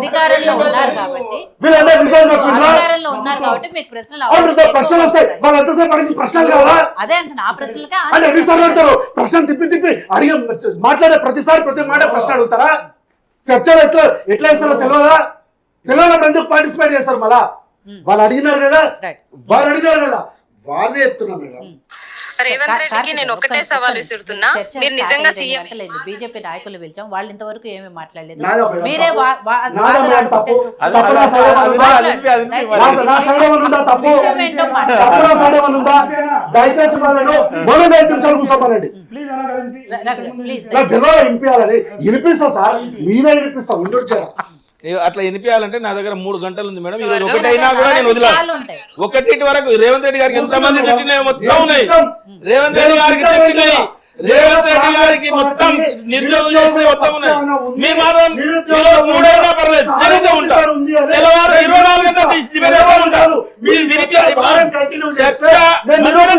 అధికారంలో ఉన్నారు కాబట్టి వీళ్ళందరూ నిజాలు చెప్పిండ్రా? అధికారంలో ఉన్నారు కాబట్టి మీకు ప్రశ్నలు అవును సార్, ప్రశ్నలు వస్తాయి. వాళ్ళు ఎంతసేపు అడిగిన ప్రశ్నలు కావాలా? అదే అంటున్నా, ఆ ప్రశ్నలకే అంటే ఎన్నిసార్లు అంటారు? ప్రశ్న తిప్పి అడిగి మాట్లాడే ప్రతిసారి ప్రతి మాట ప్రశ్న అడుగుతారా? చర్చలు ఎట్లా ఇస్తారో తెలియదా? తెలియనప్పుడు ఎందుకు పార్టిసిపేట్ చేస్తారు? మళ్ళా వాళ్ళు అడిగినారు కదా, వాళ్ళే చెప్తున్నా మేడం. రేవంత్ రెడ్డికి నేను ఒకటే సవాల్ విసురుతున్నా, మీరు నిజంగా సీఎం బీజేపీ నాయకులు పిలిచాం, వాళ్ళు ఇంతవరకు ఏమీ మాట్లాడలేదు. నాదే మేడం మీరే తప్పు. తప్పు నా సైడ్ ఏమన్నా ఉందా? తప్పు నా సైడ్ ఏమన్నా ఉందా? దయచేసి వాళ్ళను మరో 5 నిమిషాలు కూర్చోమనండి. నాకు తెలియదు వినిపించాలని. వినిపిస్తా సార్, మీరే వినిపిస్తా. ఉండొచ్చారా అట్లా వినిపించాలంటే నా దగ్గర 3 గంటలు ఉంది మేడం. ఇది ఒకటైనా కూడా నేను వదిలాను. ఒకటి వరకు రేవంత్ రెడ్డి గారికి ఎంతమంది తిట్టినాయి మొత్తం ఉన్నాయి. రేవంత్ రెడ్డి గారికి తిట్టినాయి, రేవంత్ రెడ్డి గారికి మొత్తం నిరుద్యోగులు చేసిన మొత్తం ఉన్నాయి. మీరు మాత్రం 3 అయినా పర్లేదు జరిగితే ఉంటారు. తెల్లవారు 24 గంటలు ఉంటారు. మీరు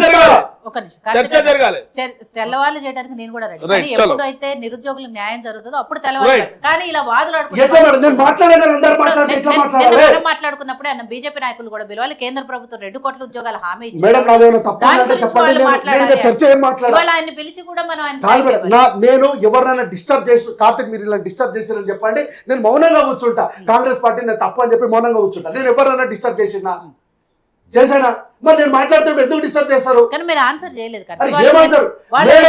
జరగాలి, ఒక చర్చ జరగాలి. తెల్లవాళ్ళు చేయడానికి నేను కూడా రెడీ. ఎప్పుడైతే నిరుద్యోగులకు న్యాయం జరుగుతుందో అప్పుడు తెల్లవారు. కానీ ఇలా వాదులు మాట్లాడుకున్నప్పుడే అన్న బీజేపీ నాయకులు కూడా పిలవాలి. కేంద్ర ప్రభుత్వం 2 కోట్ల ఉద్యోగాలు హామీ ఇచ్చారు. ఇవాళ ఆయన పిలిచి కూడా మనం నేను ఎవరినైనా డిస్టర్బ్ చేసి, కార్తిక్ మీరు ఇలా డిస్టర్బ్ చేసిరని చెప్పండి, నేను మౌనంగా కూర్చుంటా. కాంగ్రెస్ పార్టీ నేను తప్పు అని చెప్పి మౌనంగా కూర్చుంటా. నేను ఎవరైనా డిస్టర్బ్ చేశానా? మరి నేను మాట్లాడుతుంటే ఎందుకు డిస్టర్బ్ చేస్తారు? కానీ మీరు ఆన్సర్ చేయలేదు కదా.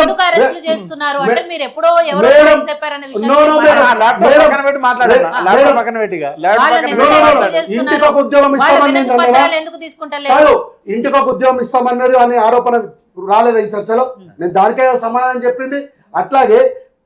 ఎందుకు అరెస్ట్ చేస్తున్నారు అంటే మీరు ఎప్పుడో ఎవరో చెప్పారనే విషయం. ఇంటికి ఒక ఉద్యోగం ఇస్తామని ఎందుకు తీసుకుంటలేదు? ఇంటికి ఒక ఉద్యోగం ఇస్తామన్నారు అనే ఆరోపణ రాలేదు ఈ చర్చలో. నేను దానికే సమాధానం చెప్పింది. అట్లాగే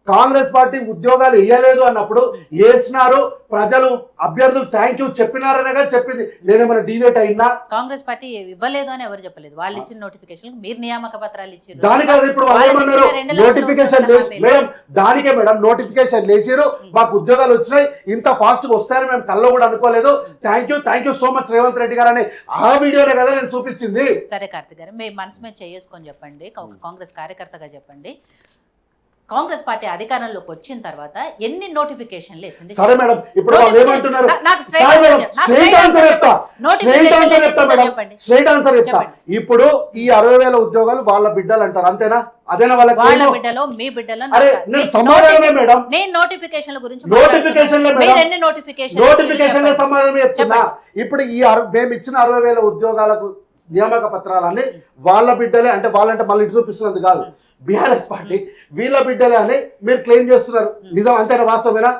కాంగ్రెస్ పార్టీ ఉద్యోగాలు ఇవ్వలేదు అన్నప్పుడు వేసినారు, ప్రజలు అభ్యర్థులు థ్యాంక్ యూ చెప్పినారనేగా చెప్పింది. నేనేమైనా డివేట్ అయినా? కాంగ్రెస్ పార్టీ ఇవ్వలేదు అని ఎవరు చెప్పలేదు. వాళ్ళు ఇచ్చిన నోటిఫికేషన్ మీరు నియామక పత్రాలు ఇచ్చారు. దానికి అది ఇప్పుడు వాళ్ళు ఏమన్నారు? నోటిఫికేషన్ మేడం, దానికే మేడం నోటిఫికేషన్ లేచారు, మాకు ఉద్యోగాలు వచ్చినాయి, ఇంత ఫాస్ట్ గా వస్తాయని మేము కల్లో కూడా అనుకోలేదు, thank you so much Revanth Reddy గారు అని ఆ వీడియోనే కదా నేను చూపించింది. సరే కార్తిక్ గారు, మీ మనసు మీద చేసుకొని చెప్పండి, కాంగ్రెస్ కార్యకర్తగా చెప్పండి, కాంగ్రెస్ పార్టీ అధికారంలోకి వచ్చిన తర్వాత ఎన్ని నోటిఫికేషన్లు వేసింది? సరే మేడం, ఇప్పుడు వాళ్ళు ఏమంటున్నారు? ఇప్పుడు ఈ 60,000 ఉద్యోగాలు వాళ్ళ బిడ్డలు అంటారు, అంతేనా? అదేనా వాళ్ళ బిడ్డలో మీ బిడ్డలో? సమాధానమే మేడం. నేను నోటిఫికేషన్ల గురించి నోటిఫికేషన్ సమాధానం చెప్తున్నా. ఇప్పుడు ఈ మేము ఇచ్చిన 60,000 ఉద్యోగాలకు నియామక పత్రాలన్నీ వాళ్ళ బిడ్డలే, అంటే వాళ్ళంటే మళ్ళీ ఇటు చూపిస్తున్నది కాదు, బీఆర్ఎస్ పార్టీ వీళ్ళ బిడ్డలే అని మీరు క్లెయిమ్ చేస్తున్నారు. నిజం అంతేనా? వాస్తవమేనా?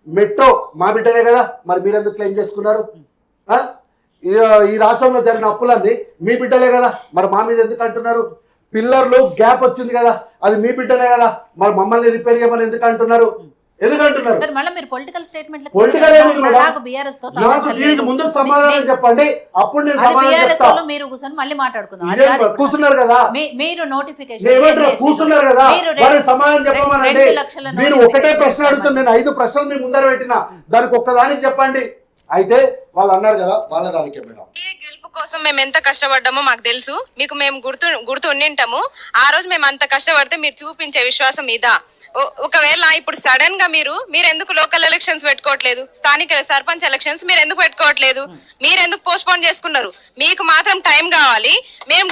మెట్రో మా బిడ్డలే కదా, మరి మీరు ఎందుకు క్లెయిమ్ చేసుకున్నారు? ఈ రాష్ట్రంలో జరిగిన అప్పులన్నీ మీ బిడ్డలే కదా, మరి మా మీద ఎందుకు అంటున్నారు? పిల్లర్లు గ్యాప్ వచ్చింది కదా, అది మీ బిడ్డలే కదా, మరి మమ్మల్ని రిపేర్ చేయమని ఎందుకు అంటున్నారు? ఎందుకంటున్నారు? ముందు సమాధానం చెప్పండి, అప్పుడు నేను కూర్చున్నారు కదా, కూర్చున్నారు కదా, మరి సమాధానం చెప్పమనండి. మీరు ఒకటే ప్రశ్న అడుగుతుంది, నేను 5 ప్రశ్నలు మీ ముందర పెట్టినా, దానికి ఒక్కదానికి చెప్పండి. అయితే వాళ్ళు అన్నారు కదా, వాళ్ళ దానికే మేడం. గెలుపు కోసం మేము ఎంత కష్టపడ్డామో మాకు తెలుసు, మీకు మేము గుర్తు ఉండింటాము. ఆ రోజు మేము అంత కష్టపడితే మీరు చూపించే విశ్వాసం ఇదా? ఒకవేళ ఇప్పుడు సడన్ గా మీరు ఎందుకు లోకల్ ఎలక్షన్స్ పెట్టుకోవట్లేదు, స్థానిక సర్పంచ్ ఎలక్షన్స్ మీరు ఎందుకు పెట్టుకోవట్లేదు, మీరు ఎందుకు పోస్ట్ పోన్ చేసుకున్నారు? మీకు మాత్రం టైం కావాలి. మేము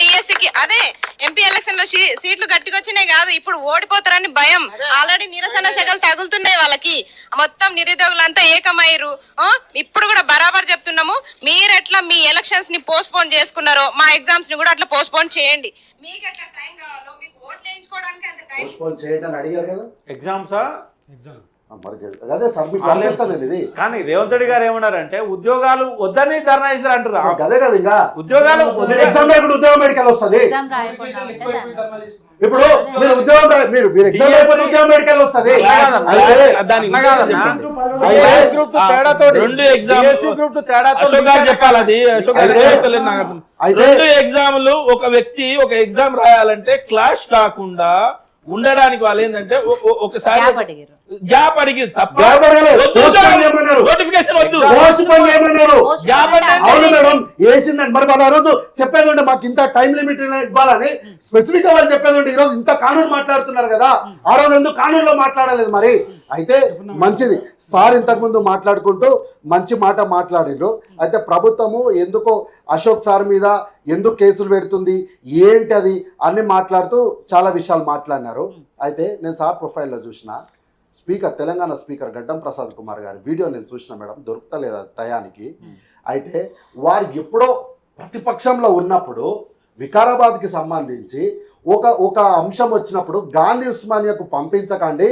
డిఎస్సికి అదే ఎంపీ ఎలక్షన్ లో సీట్లు గట్టికొచ్చినాయి కాదు, ఇప్పుడు ఓడిపోతారని భయం. ఆల్రెడీ నిరసన సెగలు తగులుతున్నాయి వాళ్ళకి, మొత్తం నిరుద్యోగులంతా ఏకమయ్యారు. ఇప్పుడు కూడా బరాబర్ చెప్తున్నాము, మీరు ఎట్లా మీ ఎలక్షన్స్ ని పోస్ట్ పోన్ చేసుకున్నారో మా ఎగ్జామ్స్ ని కూడా అట్లా పోస్ట్ పోన్ చేయండి. మీకు ఎట్లా టైం కావాలో, మీకు ఓట్లు వేయించుకోవడానికి అంత టైం అడిగారు కదా. ఎగ్జామ్సా? అదే సార్ మీకు ఇది. కానీ రేవంత్ రెడ్డి గారు ఏమన్నారంటే ఉద్యోగాలు వద్దని ధర్నా చేశారు అంటారు. అదే కదా, ఇంకా ఉద్యోగాలు ఉద్యోగం మెడికల్ వస్తుంది. ఇప్పుడు మీరు ఉద్యోగం ఉద్యోగం మెడికల్ వస్తుంది. 2 ఎగ్జామ్లు ఒక వ్యక్తి ఒక ఎగ్జామ్ రాయాలంటే క్లాష్ కాకుండా ఉండడానికి వాళ్ళు ఏంటంటే ఒకసారి గ్యాప్ అడిగి తప్ప నోటిఫికేషన్ వద్దు. వేసిందండి. మరి వాళ్ళు ఆ రోజు చెప్పేది ఉండే మాకు ఇంత టైం లిమిట్ ఇవ్వాలని స్పెసిఫిక్ గా వాళ్ళు చెప్పేది ఉండే. ఈ రోజు ఇంత కానూన్ మాట్లాడుతున్నారు కదా, ఆ రోజు ఎందుకు కానూన్లో మాట్లాడలేదు? మరి అయితే మంచిది. సార్ ఇంతకుముందు మాట్లాడుకుంటూ మంచి మాట మాట్లాడిండ్రు. అయితే ప్రభుత్వము ఎందుకో అశోక్ సార్ మీద ఎందుకు కేసులు పెడుతుంది ఏంటి అది అన్ని మాట్లాడుతూ చాలా విషయాలు మాట్లాడినారు. అయితే నేను సార్ ప్రొఫైల్లో చూసిన స్పీకర్, తెలంగాణ స్పీకర్ గడ్డం ప్రసాద్ కుమార్ గారి వీడియో నేను చూసిన మేడం, దొరుకుతలేదు టయానికి. అయితే వారు ఎప్పుడో ప్రతిపక్షంలో ఉన్నప్పుడు వికారాబాద్కి సంబంధించి ఒక అంశం వచ్చినప్పుడు గాంధీ ఉస్మానియాకు పంపించకండి,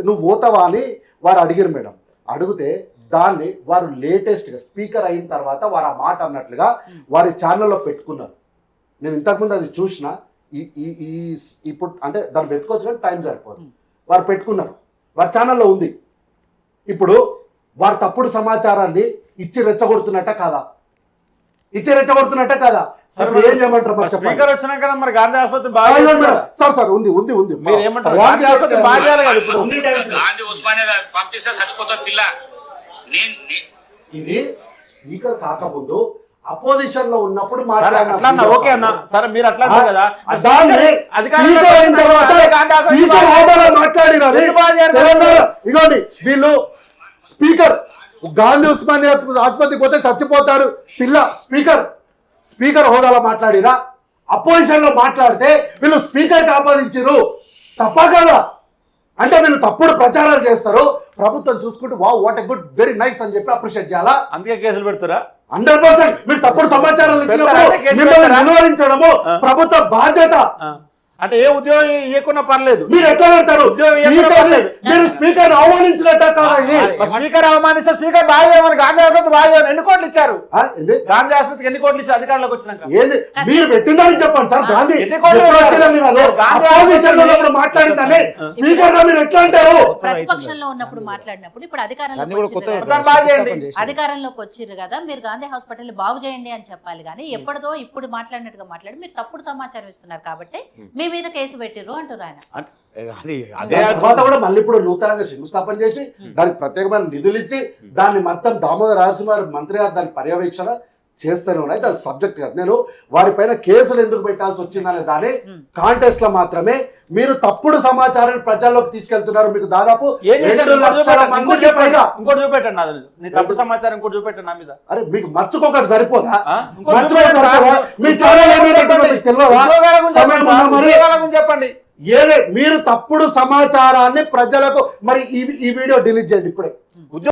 నువ్వు పోతావా అని వారు అడిగారు మేడం. అడిగితే దాన్ని వారు లేటెస్ట్గా స్పీకర్ అయిన తర్వాత వారు ఆ మాట అన్నట్లుగా వారి ఛానల్లో పెట్టుకున్నారు. నేను ఇంతకుముందు అది చూసిన. ఇప్పుడు అంటే దాన్ని పెట్టుకోవచ్చు, టైం సరిపోదు. వారు పెట్టుకున్నారు, వారి ఛానల్లో ఉంది. ఇప్పుడు వారు తప్పుడు సమాచారాన్ని ఇచ్చి రెచ్చగొడుతున్నట్ట కాదా? ఏం చేయమంటారు మరి చెప్పండి. స్పీకర్ వచ్చినాక మరి గాంధీ ఆసుపత్రి బాగా సార్ ఉంది మీరు ఏమంటారు? గాంధీ ఆసుపత్రి బాగా చేయాలి కదా ఇప్పుడు. గాంధీ ఉస్మానియా పంపిస్తే చచ్చిపోతారు పిల్ల. ఇది స్పీకర్ కాకముందు అపోజిషన్ లో ఉన్నప్పుడు అట్లా ఓకే అన్న సరే, మీరు అట్లా కదా ఇగోండి వీళ్ళు స్పీకర్ గాంధీ ఉస్మానియా ఆసుపత్రికి పోతే చచ్చిపోతాడు పిల్ల స్పీకర్ హోదాలో మాట్లాడినా, అపోజిషన్ లో మాట్లాడితే వీళ్ళు స్పీకర్ కి ఆపాదించారు. తప్ప కదా? అంటే వీళ్ళు తప్పుడు ప్రచారాలు చేస్తారు. ప్రభుత్వం చూసుకుంటూ what a good, very nice అని చెప్పి అప్రిషియేట్ చేయాలా? అందుకే కేసులు పెడతారా? 100%. మీరు తప్పుడు సమాచారాలు నిలువరించడము ప్రభుత్వ బాధ్యత. అంటే ఏ ఉద్యోగం ఇవ్వకున్నా పర్లేదు, మీరు ఎట్లా పెడతారు? మీరు స్పీకర్ ఆహ్వానించినట్ట స్పీకర్ అవమానిస్తే స్పీకర్ బాగా గాంధీ ఆసుపత్రి బాగా ఎన్ని కోట్లు ఇచ్చారు? గాంధీ ఆసుపత్రికి ఎన్ని కోట్లు ఇచ్చారు అధికారంలోకి వచ్చినాక? ఏంది మీరు పెట్టిందని చెప్పండి సార్. గాంధీ మాట్లాడిందని స్పీకర్ గా మీరు ఎట్లా అంటారు? ప్రతిపక్షంలో ఉన్నప్పుడు మాట్లాడినప్పుడు ఇప్పుడు అధికారంలోకి వచ్చిర్రు కదా, మీరు గాంధీ హాస్పిటల్ బాగు చేయండి అని చెప్పాలి. కానీ ఎప్పటిదో ఇప్పుడు మాట్లాడినట్టుగా మాట్లాడి మీరు తప్పుడు సమాచారం ఇస్తున్నారు కాబట్టి మీ మీద కేసు పెట్టిర్రు అంటారు ఆయన. తర్వాత కూడా మళ్ళీ ఇప్పుడు నూతనంగా శంకుస్థాపన చేసి దానికి ప్రత్యేకమైన నిధులు ఇచ్చి దాన్ని మొత్తం దామోదర రాజసింహారావు మంత్రి గారు దాని పర్యవేక్షణ చేస్తూనే ఉన్నాయి. దాని సబ్జెక్ట్ కాదు. నేను వారిపైన కేసులు ఎందుకు పెట్టాల్సి వచ్చిందనే దాని కాంటెస్ట్ లో మాత్రమే మీరు తప్పుడు సమాచారాన్ని ప్రజల్లోకి తీసుకెళ్తున్నారు. మీకు దాదాపు తప్పుడు సమాచారం ఇంకోటి చూపెట్టండి నా మీద. అరే మీకు మర్చుకోకటి సరిపోదా? చెప్పండి. మీరు తప్పుడు సమాచారాన్ని ప్రజలకు మరి ఈ వీడియో డిలీట్ చేయండి ఇప్పుడే.